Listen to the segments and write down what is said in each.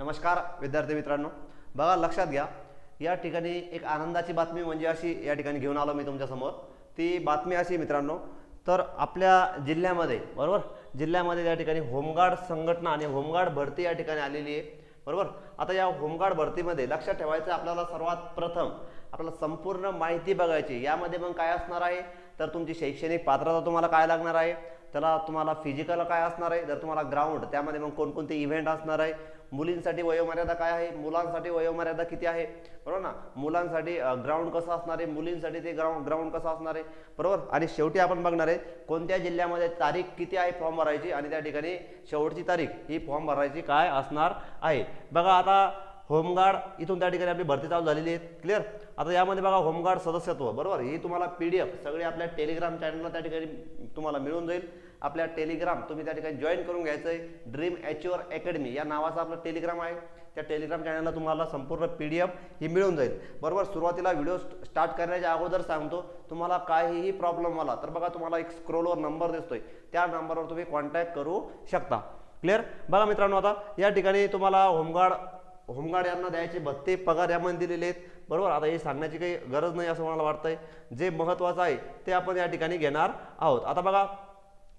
नमस्कार विद्यार्थी मित्रांनो, बघा लक्षात घ्या, या ठिकाणी एक आनंदाची बातमी म्हणजे अशी या ठिकाणी घेऊन आलो मी तुमच्यासमोर. ती बातमी अशी मित्रांनो, तर आपल्या जिल्ह्यामध्ये बरोबर जिल्ह्यामध्ये या ठिकाणी होमगार्ड संघटना आणि होमगार्ड भरती या ठिकाणी आलेली आहे बरोबर. आता या होमगार्ड भरतीमध्ये लक्षात ठेवायचं आपल्याला, सर्वात प्रथम आपल्याला संपूर्ण माहिती बघायची. यामध्ये मग काय असणार आहे, तर तुमची शैक्षणिक पात्रता तुम्हाला काय लागणार आहे, त्याला तुम्हाला फिजिकल काय असणार आहे, जर तुम्हाला ग्राउंड त्यामध्ये मग कोणकोणते इव्हेंट असणार आहे, मुलींसाठी वयोमर्यादा काय आहे, मुलांसाठी वयोमर्यादा किती आहे बरोबर ना, मुलांसाठी ग्राउंड कसं असणार आहे, मुलींसाठी ते ग्राउंड कसं असणार आहे बरोबर. आणि शेवटी आपण बघणार आहे कोणत्या जिल्ह्यामध्ये तारीख किती आहे फॉर्म भरायची आणि त्या ठिकाणी शेवटची तारीख ही फॉर्म भरायची काय असणार आहे. बघा आता होमगार्ड इथून त्या ठिकाणी आपली भरती चालू झालेली आहे. क्लिअर. आता यामध्ये बघा होमगार्ड सदस्यत्व बरोबर, ही तुम्हाला PDF सगळे आपल्या टेलिग्राम चॅनलला त्या ठिकाणी तुम्हाला मिळून जाईल. आपल्या टेलिग्राम तुम्ही त्या ठिकाणी जॉईन करून घ्यायचं आहे. ड्रीम अचिव्हर अकॅडमी या नावाचा आपला टेलिग्राम आहे. त्या टेलिग्राम चॅनलला तुम्हाला संपूर्ण PDF ही मिळून जाईल बरोबर. सुरुवातीला व्हिडिओ स्टार्ट करण्याच्या अगोदर सांगतो, तुम्हाला काहीही प्रॉब्लेम आला तर बघा तुम्हाला एक स्क्रोलवर नंबर दिसतोय, त्या नंबरवर तुम्ही कॉन्टॅक्ट करू शकता. क्लिअर. बघा मित्रांनो, आता या ठिकाणी तुम्हाला होमगार्ड यांना द्यायचे भत्ते पगार यामध्ये दिलेले आहेत बरोबर. आता हे सांगण्याची काही गरज नाही असं मला वाटतंय. जे महत्त्वाचं आहे ते आपण या ठिकाणी घेणार आहोत. आता बघा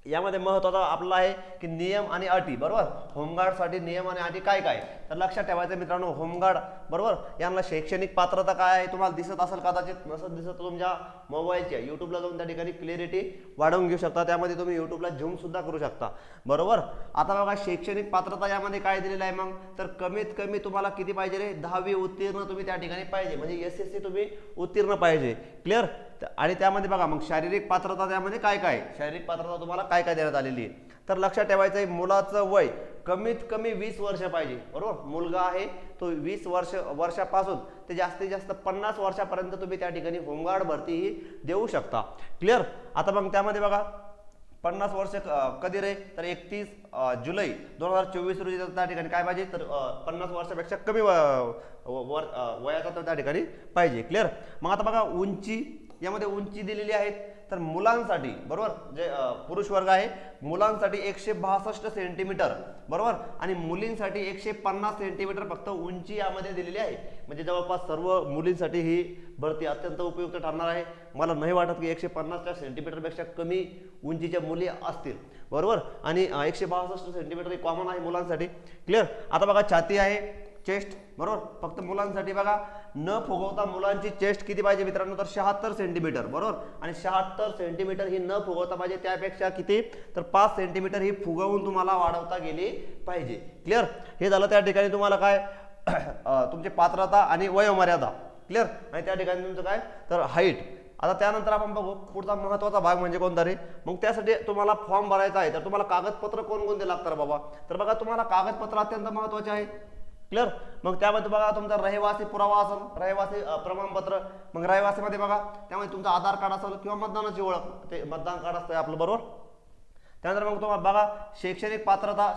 यामध्ये महत्त्वाचा आपला आहे की नियम आणि अटी बरोबर. होमगार्डसाठी नियम आणि अटी काय काय, तर लक्षात ठेवायचं मित्रांनो. होमगार्ड बरोबर यांना शैक्षणिक पात्रता काय आहे तुम्हाला दिसत असेल, कदाचित नसत दिसत तुमच्या मोबाईलच्या यूट्यूबला जाऊन त्या ठिकाणी क्लिअरिटी वाढवून घेऊ शकता. त्यामध्ये तुम्ही यूट्यूबला झूम सुद्धा करू शकता बरोबर. आता बघा शैक्षणिक पात्रता यामध्ये काय दिलेलं आहे मग, तर कमीत कमी तुम्हाला किती पाहिजे रे, 10वी उत्तीर्ण तुम्ही त्या ठिकाणी पाहिजे, म्हणजे SSC तुम्ही उत्तीर्ण पाहिजे. क्लिअर. आणि त्यामध्ये बघा मग शारीरिक पात्रता त्यामध्ये काय काय, शारीरिक पात्रता तुम्हाला काय काय देण्यात आलेली आहे, तर लक्षात ठेवायचं आहे मुलाचं वय कमीत कमी 20 वर्ष पाहिजे बरोबर. मुलगा आहे तो 20 वर्षापासून ते जास्तीत जास्त 50 वर्षापर्यंत तुम्ही त्या ठिकाणी होमगार्ड भरती ही देऊ शकता. क्लिअर. आता मग त्यामध्ये बघा 50 वर्ष कधी रे, तर 31 जुलै 2024 रोजी त्या ठिकाणी काय पाहिजे, तर 50 वर्षापेक्षा कमी वयाचा त्या ठिकाणी पाहिजे. क्लिअर. मग आता बघा उंची, यामध्ये उंची दिलेली आहेत, तर मुलांसाठी बरोबर जे पुरुष वर्ग आहे मुलांसाठी 162 सेंटीमीटर बरोबर आणि मुलींसाठी 150 सेंटीमीटर फक्त उंची यामध्ये दिलेली आहे. म्हणजे जवळपास सर्व मुलींसाठी ही भरती अत्यंत उपयुक्त ठरणार आहे. मला नाही वाटत की 150 सेंटीमीटरपेक्षा कमी उंचीच्या मुली असतील बरोबर. आणि 162 सेंटीमीटर ही कॉमन आहे मुलांसाठी. क्लिअर. आता बघा छाती आहे, चेस्ट बरोबर, फक्त मुलांसाठी बघा न फुगवता मुलांची चेस्ट किती पाहिजे मित्रांनो, तर 76 सेंटीमीटर बरोबर. आणि 76 सेंटीमीटर ही न फुगवता पाहिजे, त्यापेक्षा किती, तर 5 सेंटीमीटर ही फुगवून तुम्हाला वाढवता गेली पाहिजे. क्लिअर. हे झालं त्या ठिकाणी तुम्हाला काय तुमची पात्रता आणि वयोमर्यादा. क्लिअर. आणि त्या ठिकाणी तुमचं काय, तर हाईट. आता त्यानंतर आपण बघू पुढचा महत्त्वाचा भाग म्हणजे कोणता रे, मग त्यासाठी तुम्हाला फॉर्म भरायचा आहे, तर तुम्हाला कागदपत्र कोणकोणते लागतात बाबा, तर बघा तुम्हाला कागदपत्र अत्यंत महत्त्वाचे आहे. क्लिअर. मग त्यामध्ये बघा तुमचा रहिवासी पुरावा असेल, रहिवासी प्रमाणपत्र, मग रहिवासीमध्ये बघा त्यामध्ये तुमचं आधार कार्ड असेल किंवा मतदानाची ओळख, ते मतदान कार्ड असतं आपलं बरोबर. त्यानंतर मग तुम्हाला बघा शैक्षणिक पात्रता,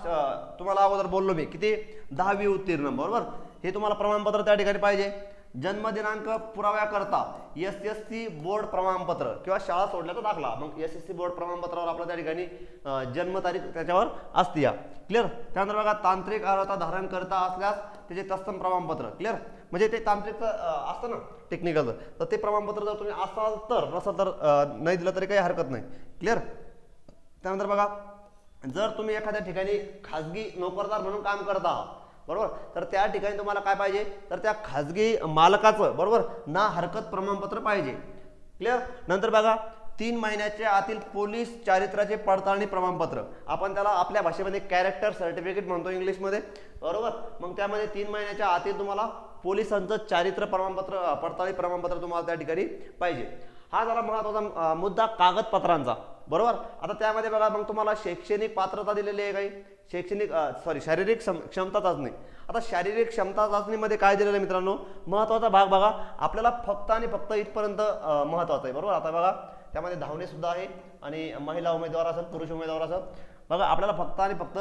तुम्हाला अगोदर बोललो मी किती, 10वी उत्तीर्ण बरोबर, हे तुम्हाला प्रमाणपत्र त्या ठिकाणी पाहिजे. जन्मदिनांक पुराव्याकरता SSC बोर्ड प्रमाणपत्र किंवा शाळा सोडल्याचा दाखला, मग SSC बोर्ड प्रमाणपत्रावर आपल्या त्या ठिकाणी जन्मतारीख त्याच्यावर असते या. क्लिअर. त्यानंतर बघा तांत्रिक अर्हता धारण करता असल्यास त्याचे तत्सम प्रमाणपत्र. क्लिअर. म्हणजे ते तांत्रिक असतं ना टेक्निकल, तर ते प्रमाणपत्र जर तुम्ही असाल तर, नसाल तर नाही दिलं तरी काही हरकत नाही. क्लिअर. त्यानंतर बघा जर तुम्ही एखाद्या ठिकाणी खाजगी नोकरदार म्हणून काम करता बरोबर, तर त्या ठिकाणी तुम्हाला काय पाहिजे, तर त्या खाजगी मालकाचं बरोबर ना हरकत प्रमाणपत्र पाहिजे. क्लिअर. नंतर बघा 3 महिन्याच्या आतील पोलीस चारित्र्याचे पडताळणी प्रमाणपत्र, आपण त्याला आपल्या भाषेमध्ये कॅरेक्टर सर्टिफिकेट म्हणतो इंग्लिशमध्ये बरोबर. मग त्यामध्ये 3 महिन्याच्या आतील तुम्हाला पोलिसांचं चारित्र्य प्रमाणपत्र, पडताळणी प्रमाणपत्र तुम्हाला त्या ठिकाणी पाहिजे. हा झाला महत्त्वाचा मुद्दा कागदपत्रांचा बरोबर. आता त्यामध्ये बघा मग तुम्हाला शैक्षणिक पात्रता दिलेली आहे, काही शारीरिक क्षमता चाचणी. आता शारीरिक क्षमता चाचणीमध्ये काय दिलेलं आहे मित्रांनो, महत्त्वाचा भाग बघा आपल्याला फक्त आणि फक्त इथपर्यंत महत्त्वाचं आहे बरोबर. आता बघा त्यामध्ये धावणे सुद्धा आहे आणि महिला उमेदवार असेल पुरुष उमेदवार असेल, बघा आपल्याला फक्त आणि फक्त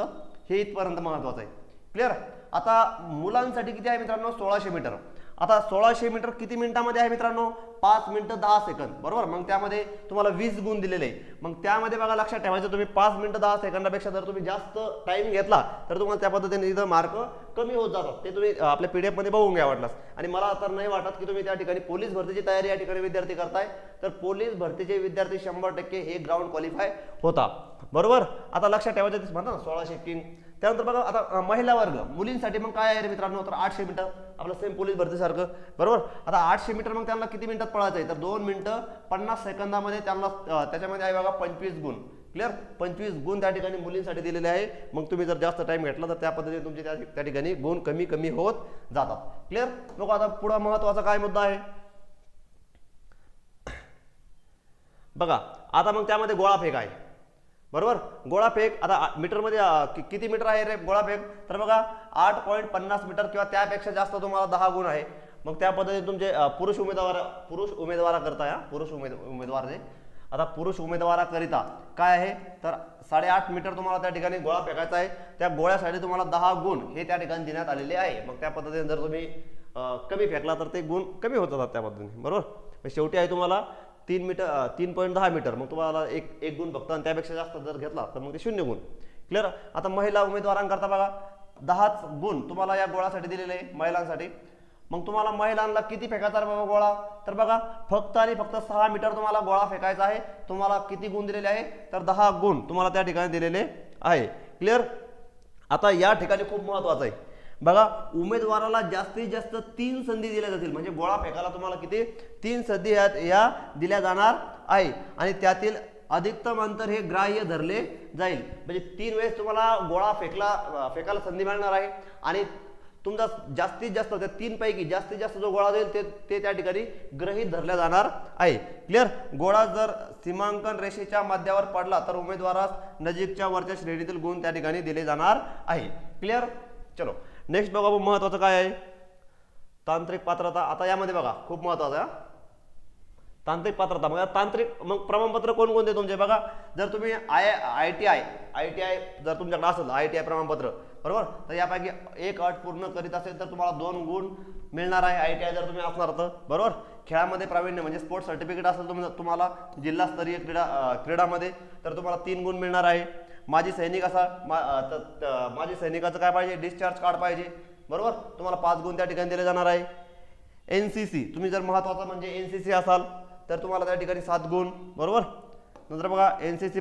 हे इथपर्यंत महत्त्वाचं आहे. क्लिअर. आता मुलांसाठी किती आहे मित्रांनो, 1600 मीटर. आता 1600 मीटर किती मिनिटामध्ये आहे मित्रांनो? 5 मिनिटं 10 सेकंद, बरोबर. मग त्यामध्ये तुम्हाला 20 गुण दिलेले आहे. मग त्यामध्ये बघा लक्षात ठेवायचं, तुम्ही 5 मिनिटं 10 सेकंदापेक्षा जर तुम्ही जास्त टाइम घेतला तर तुम्हाला त्या पद्धतीने इथं मार्क कमी होत जातात. ते तुम्ही आपल्या PDF मध्ये बघून घ्या वाटलास. आणि मला तर नाही वाटत की तुम्ही त्या ठिकाणी पोलीस भरतीची तयारी या ठिकाणी विद्यार्थी करताय, तर पोलीस भरतीचे विद्यार्थी 100% हे ग्राउंड क्वालिफाय होता, बरोबर. आता लक्षात ठेवायचं ते म्हणतात ना 1600 किंग. त्यानंतर बघा आता महिला वर्ग मुलींसाठी मग काय आहे रे मित्रांनो? तर 800 मीटर, आपलं सेम पोलीस भरतीसारखं, बरोबर. आता 800 मीटर मग त्यांना किती मिनिटात पळायचं आहे? तर 2 मिनिटं 50 सेकंदामध्ये त्यांना त्याच्यामध्ये आहे बघा 25 गुण. क्लिअर? 25 गुण त्या ठिकाणी मुलींसाठी दिलेले आहे. मग तुम्ही जर जास्त टाइम घेतला तर त्या पद्धतीने तुमचे त्या ठिकाणी गुण कमी कमी होत जातात. क्लिअर? बघा आता पुढे महत्वाचा काय मुद्दा आहे बघा. आता मग त्यामध्ये गोळाफेक आहे, बरोबर. गोळाफेक आता मीटरमध्ये किती मीटर आहे रे गोळाफेक? तर बघा 8.50 मीटर किंवा त्यापेक्षा जास्त तुम्हाला 10 गुण आहे. मग त्या पद्धतीने तुमचे पुरुष उमेदवार करता पुरुष उमेदवार जे आता पुरुष उमेदवाराकरिता काय आहे तर 8.5 मीटर तुम्हाला त्या ठिकाणी गोळा फेकायचा आहे. त्या गोळ्यासाठी तुम्हाला 10 गुण हे त्या ठिकाणी देण्यात आलेले आहे. मग त्या पद्धतीने जर तुम्ही कमी फेकला तर ते गुण कमी होत जातात त्या पद्धतीने, बरोबर. शेवटी आहे तुम्हाला 3.10 मीटर, मग तुम्हाला एक गुण फक्त, आणि त्यापेक्षा जास्त जर घेतला तर मग ते 0 गुण. क्लिअर? आता महिला उमेदवारांकरता बघा 10 गुण तुम्हाला या गोळासाठी दिलेले आहे महिलांसाठी. मग तुम्हाला महिलांना किती फेकायचा आहे बाबा गोळा? तर बघा फक्त आणि फक्त 6 मीटर तुम्हाला गोळा फेकायचा आहे. तुम्हाला किती गुण दिलेले आहे? तर 10 गुण तुम्हाला त्या ठिकाणी दिलेले आहे. क्लिअर? आता या ठिकाणी खूप महत्वाचं आहे बघा, उमेदवाराला जास्तीत जास्त 3 संधी दिल्या जातील. म्हणजे गोळा फेकायला तुम्हाला किती? 3 संधी या दिल्या जाणार आहे. आणि त्यातील अधिकतम अंतर हे ग्राह्य धरले जाईल. म्हणजे 3 वेळेस तुम्हाला गोळा फेकायला संधी मिळणार आहे. आणि तुमचा जास्तीत जास्त त्या 3 पैकी जास्तीत जास्त जो गोळा जाईल ते त्या ठिकाणी गृहीत धरला जाणार आहे. क्लिअर? गोळा जर सीमांकन रेषेच्या मध्यावर पडला तर उमेदवारास नजीकच्या वरच्या श्रेणीतील गुण त्या ठिकाणी दिले जाणार आहे. क्लिअर? चलो नेक्स्ट बघा, महत्वाचं काय आहे? तांत्रिक पात्रता. आता यामध्ये बघा खूप महत्वाचं आहे तांत्रिक पात्रता. मग प्रमाणपत्र कोणकोणते तुमचे बघा. जर तुम्ही ITI जर तुमच्याकडे असेल ITI प्रमाणपत्र, बरोबर, तर यापैकी एक अट पूर्ण करीत असेल तर तुम्हाला 2 गुण मिळणार आहे. ITI जर तुम्ही असणार तर, बरोबर. खेळामध्ये प्रावीण्य म्हणजे स्पोर्ट्स सर्टिफिकेट असेल तुम्हाला जिल्हास्तरीय क्रीडामध्ये तर तुम्हाला 3 गुण मिळणार आहे. माजी सैनिक माजी सैनिकाचं काय पाहिजे? डिस्चार्ज कार्ड पाहिजे, बरोबर. तुम्हाला 5 गुण त्या ठिकाणी दिले जाणार आहे. NCC तुम्ही जर महत्वाचं म्हणजे NCC असाल तर तुम्हाला त्या ठिकाणी 7 गुण, बरोबर. नंतर बघा NCC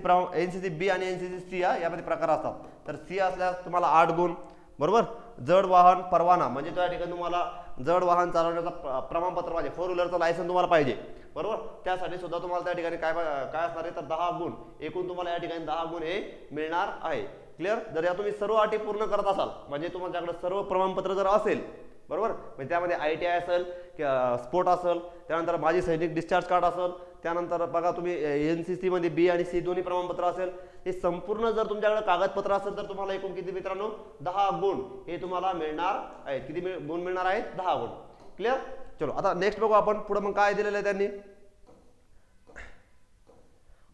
B आणि NCC C यामध्ये प्रकार असतात. तर C असल्यास तुम्हाला 8 गुण, बरोबर. जड वाहन परवाना म्हणजे त्या ठिकाणी तुम्हाला जड वाहन चालवण्याचा प्रमाणपत्र पाहिजे, 4 व्हीलरचं लायसन तुम्हाला पाहिजे, बरोबर. त्यासाठी सुद्धा तुम्हाला त्या ठिकाणी काय असणार आहे तर 10 गुण. एकूण तुम्हाला या ठिकाणी 10 गुण हे मिळणार आहे. क्लिअर? जर या तुम्ही सर्व अटी पूर्ण करत असाल म्हणजे तुमच्याकडे सर्व प्रमाणपत्र जर असेल, बरोबर, म्हणजे त्यामध्ये ITI असेल, स्पोर्ट असेल, त्यानंतर माजी सैनिक डिस्चार्ज कार्ड असेल, त्यानंतर बघा तुम्ही NCC मध्ये B आणि C दोन्ही प्रमाणपत्र असेल, हे संपूर्ण जर तुमच्याकडे कागदपत्र असेल तर तुम्हाला एकूण किती मित्रांनो? 10 गुण हे तुम्हाला मिळणार आहे. किती गुण मिळणार आहेत? 10 गुण. क्लिअर? चलो आता नेक्स्ट बघू आपण पुढे मग काय दिलेलं आहे त्यांनी.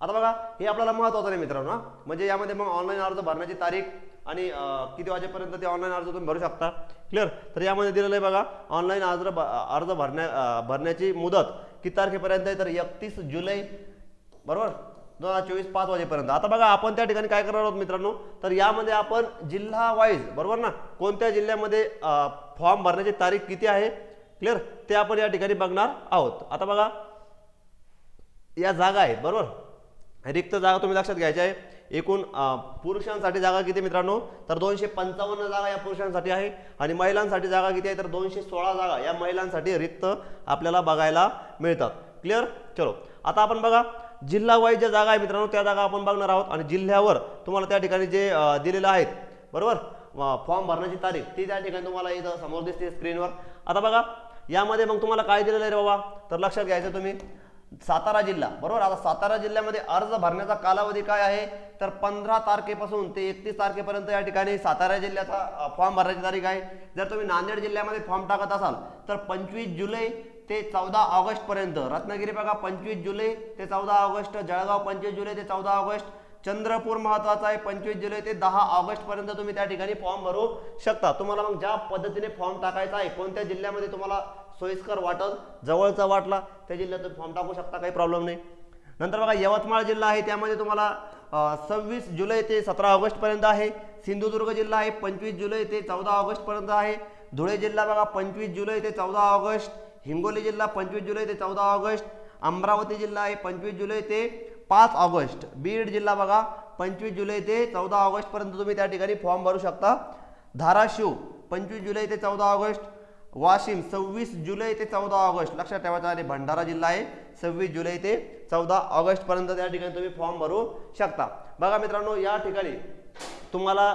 आता बघा हे आपल्याला महत्वाचं नाही मित्रांनो, म्हणजे यामध्ये मग ऑनलाईन अर्ज भरण्याची तारीख आणि किती वाजेपर्यंत ते ऑनलाईन अर्ज तुम्ही भरू शकता. क्लिअर? तर यामध्ये दिलेलं आहे बघा ऑनलाईन अर्ज भरण्याची मुदत किती तारखेपर्यंत आहे तर 31 जुलै, बरोबर, 2024 5 वाजेपर्यंत. आता बघा आपण त्या ठिकाणी काय करणार आहोत मित्रांनो, तर यामध्ये आपण जिल्हा वाईज, बरोबर ना, कोणत्या जिल्ह्यामध्ये फॉर्म भरण्याची तारीख किती आहे, क्लिअर, ते आपण या ठिकाणी बघणार आहोत. आता बघा या जागा आहेत, बरोबर, रिक्त जागा तुम्ही लक्षात घ्यायच्या आहे. एकूण पुरुषांसाठी जागा किती मित्रांनो तर 255 जागा या पुरुषांसाठी आहे. आणि महिलांसाठी जागा किती आहे तर 216 जागा या महिलांसाठी रिक्त आपल्याला बघायला मिळतात. क्लिअर? चलो आता आपण बघा जिल्हा वाईज ज्या जागा आहे मित्रांनो त्या जागा आपण बघणार आहोत. आणि जिल्ह्यावर तुम्हाला त्या ठिकाणी जे दिलेलं आहेत, बरोबर, फॉर्म भरण्याची तारीख ती त्या ठिकाणी तुम्हाला इथं समोर दिसते स्क्रीनवर. आता बघा यामध्ये मग तुम्हाला काय दिलेलं आहे रे बाबा तर लक्षात घ्यायचं तुम्ही. सातारा जिल्हा, बरोबर. आता सातारा जिल्ह्यामध्ये अर्ज भरण्याचा कालावधी काय आहे तर 15 तारखेपासून ते 31 तारखेपर्यंत या ठिकाणी सातारा जिल्ह्याचा फॉर्म भरण्याची तारीख आहे. जर तुम्ही नांदेड जिल्ह्यामध्ये फॉर्म टाकत असाल तर 25 जुलै ते 14 ऑगस्ट पर्यंत. रत्नागिरी बघा 25 जुलै ते 14 ऑगस्ट, जळगाव 25 जुलै ते 14 ऑगस्ट, चंद्रपूर महत्वाचा आहे, 25 जुलै ते 10 ऑगस्ट पर्यंत तुम्ही त्या ठिकाणी फॉर्म भरू शकता. तुम्हाला मग ज्या पद्धतीने फॉर्म टाकायचा आहे, कोणत्या जिल्ह्यामध्ये तुम्हाला सोयीस्कर वाटल, जवळचा वाटला त्या जिल्ह्यात तुम्ही फॉर्म टाकू शकता, काही प्रॉब्लेम नाही. नंतर बघा यवतमाळ जिल्हा आहे, त्यामध्ये तुम्हाला 26 जुलै ते 17 ऑगस्ट पर्यंत आहे. सिंधुदुर्ग जिल्हा आहे 25 जुलै ते 14 ऑगस्ट पर्यंत आहे. धुळे जिल्हा बघा 25 जुलै ते 14 ऑगस्ट. हिंगोली जिल्हा 25 जुलै ते 14 ऑगस्ट. अमरावती जिल्हा आहे 25 जुलै ते 5 ऑगस्ट. बीड जिल्हा बघा 25 जुलै ते 14 ऑगस्ट पर्यंत तुम्ही त्या ठिकाणी फॉर्म भरू शकता. धाराशिव 25 जुलै ते 14 ऑगस्ट. वाशिम 26 जुलै ते 14 ऑगस्ट. लक्षात ठेवायचं. आणि भंडारा जिल्हा आहे 26 जुलै ते 14 ऑगस्ट पर्यंत त्या ठिकाणी तुम्ही फॉर्म भरू शकता. बघा मित्रांनो, या ठिकाणी तुम्हाला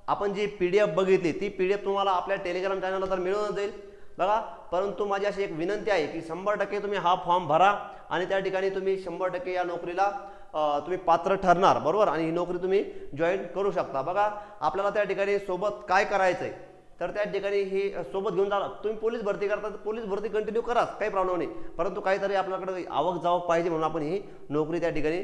आपण जी PDF बघितली ती PDF तुम्हाला आपल्या टेलिग्राम चॅनलला तर मिळून जाईल बघा. परंतु माझी अशी एक विनंती आहे की 100% तुम्ही हा फॉर्म भरा आणि त्या ठिकाणी तुम्ही 100% या नोकरीला तुम्ही पात्र ठरणार, बरोबर. आणि ही नोकरी तुम्ही जॉईन करू शकता. बघा आपल्याला त्या ठिकाणी सोबत काय करायचं आहे, तर त्या ठिकाणी ही सोबत घेऊन जा. तुम्ही पोलीस भरती करता तर पोलीस भरती कंटिन्यू कराच, काही प्रॉब्लेम नाही. परंतु काहीतरी आपल्याकडे आवक जावक पाहिजे म्हणून आपण ही नोकरी त्या ठिकाणी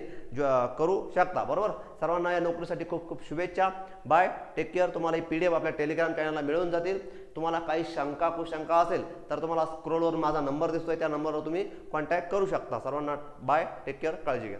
करू शकता, बरोबर. सर्वांना या नोकरीसाठी खूप खूप शुभेच्छा. Bye, take care. तुम्हाला ही PDF आपल्या टेलिग्राम चॅनलला मिळून जातील. तुम्हाला काही शंका कुशंका असेल तर तुम्हाला स्क्रोलवर माझा नंबर दिसतोय, त्या नंबरवर तुम्ही कॉन्टॅक्ट करू शकता. सर्वांना बाय, टेक केअर, काळजी घ्या.